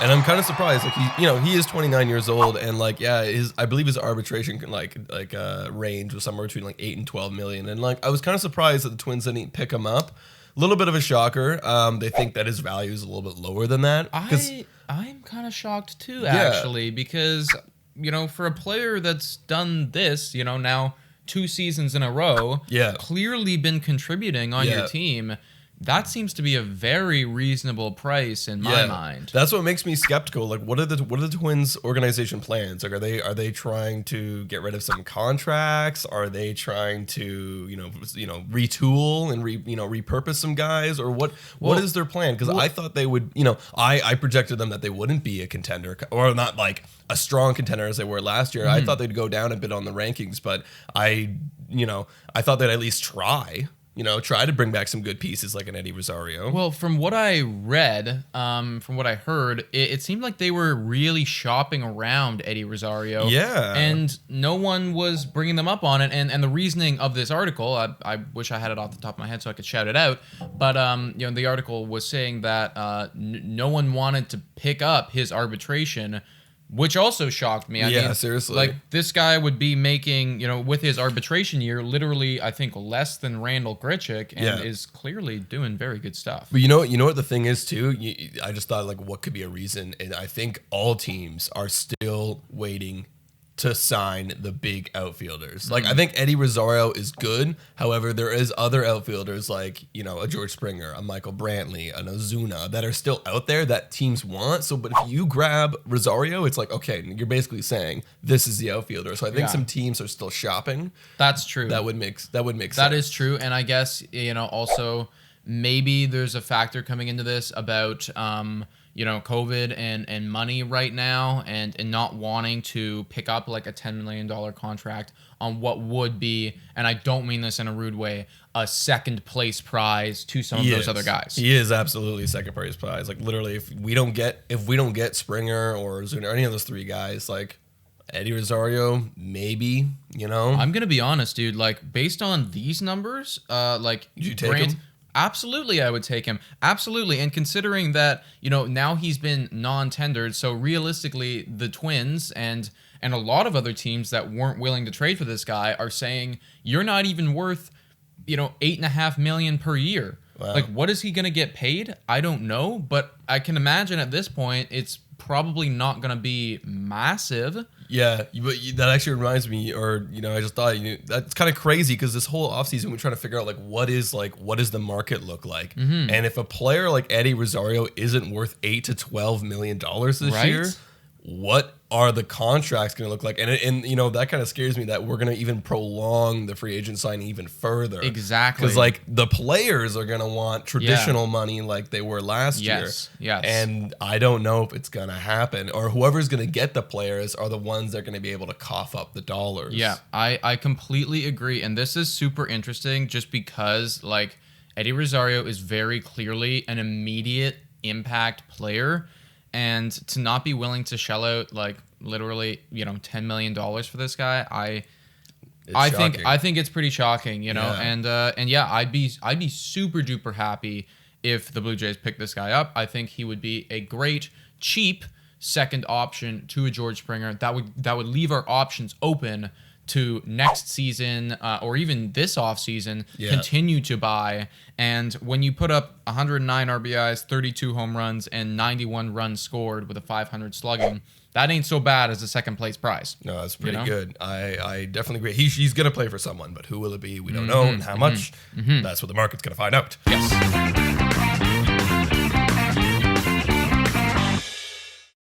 And I'm kind of surprised. Like he is 29 years old, and like I believe his arbitration range was somewhere between like 8 and 12 million. And like I was kind of surprised that the Twins didn't pick him up. A little bit of a shocker. They think that his value is a little bit lower than that. I'm kind of shocked too, actually, because for a player that's done this, now 2 seasons in a row, clearly been contributing on your team. That seems to be a very reasonable price in my mind. That's what makes me skeptical. Like, what are the Twins' organization plans? Like, are they trying to get rid of some contracts? Are they trying to retool and repurpose some guys? Or what is their plan? Because I thought they would. I projected them that they wouldn't be a contender, or not like a strong contender as they were last year. I thought they'd go down a bit on the rankings, but I thought they'd at least try. Try to bring back some good pieces like an Eddie Rosario. Well, from what I read, from what I heard, it seemed like they were really shopping around Eddie Rosario. Yeah. And no one was bringing them up on it. And the reasoning of this article, I wish I had it off the top of my head so I could shout it out. But, the article was saying that no one wanted to pick up his arbitration, which also shocked me. I mean, seriously. Like, this guy would be making, with his arbitration year, literally, I think, less than Randall Grichuk, and is clearly doing very good stuff. But you know what the thing is, too? I just thought, like, what could be a reason? And I think all teams are still waiting to sign the big outfielders. Like, I think Eddie Rosario is good. However, there is other outfielders like, a George Springer, a Michael Brantley, an Ozuna that are still out there that teams want. So, but if you grab Rosario, it's like, okay, you're basically saying this is the outfielder. So I think some teams are still shopping. That's true. That would make sense. That is true. And I guess, also maybe there's a factor coming into this about, COVID and money right now and not wanting to pick up like a $10 million contract on what would be, and I don't mean this in a rude way, a second place prize to some of those other guys. He is absolutely second place prize. Like literally, if we don't get Springer or Zuna or any of those 3 guys, like Eddie Rosario, maybe, I'm going to be honest, dude, like based on these numbers, would you take him? Absolutely, I would take him. Absolutely. And considering that, now he's been non-tendered, so realistically, the Twins and a lot of other teams that weren't willing to trade for this guy are saying, you're not even worth, $8.5 million per year. Wow. Like, what is he going to get paid? I don't know, but I can imagine at this point, it's probably not going to be massive. Yeah, but that actually reminds me, or I just thought that's kind of crazy because this whole offseason we're trying to figure out what does the market look like, and if a player like Eddie Rosario isn't worth $8 to $12 million this year, what are the contracts going to look like? And that kind of scares me that we're going to even prolong the free agent signing even further. Exactly. Because the players are going to want traditional money like they were last year. Yes. And I don't know if it's going to happen, or whoever's going to get the players are the ones that are going to be able to cough up the dollars. Yeah, I completely agree. And this is super interesting just because Eddie Rosario is very clearly an immediate impact player. And to not be willing to shell out literally, $10 million for this guy, I think it's pretty shocking, and I'd be super duper happy if the Blue Jays picked this guy up. I think he would be a great, cheap second option to a George Springer. That would leave our options open to next season or even this offseason, continue to buy. And when you put up 109 RBIs, 32 home runs, and 91 runs scored with a 500 slugging, that ain't so bad as a second place prize. No, that's pretty good. I definitely agree. He's going to play for someone, but who will it be? We don't know. And how much? That's what the market's going to find out. Yes.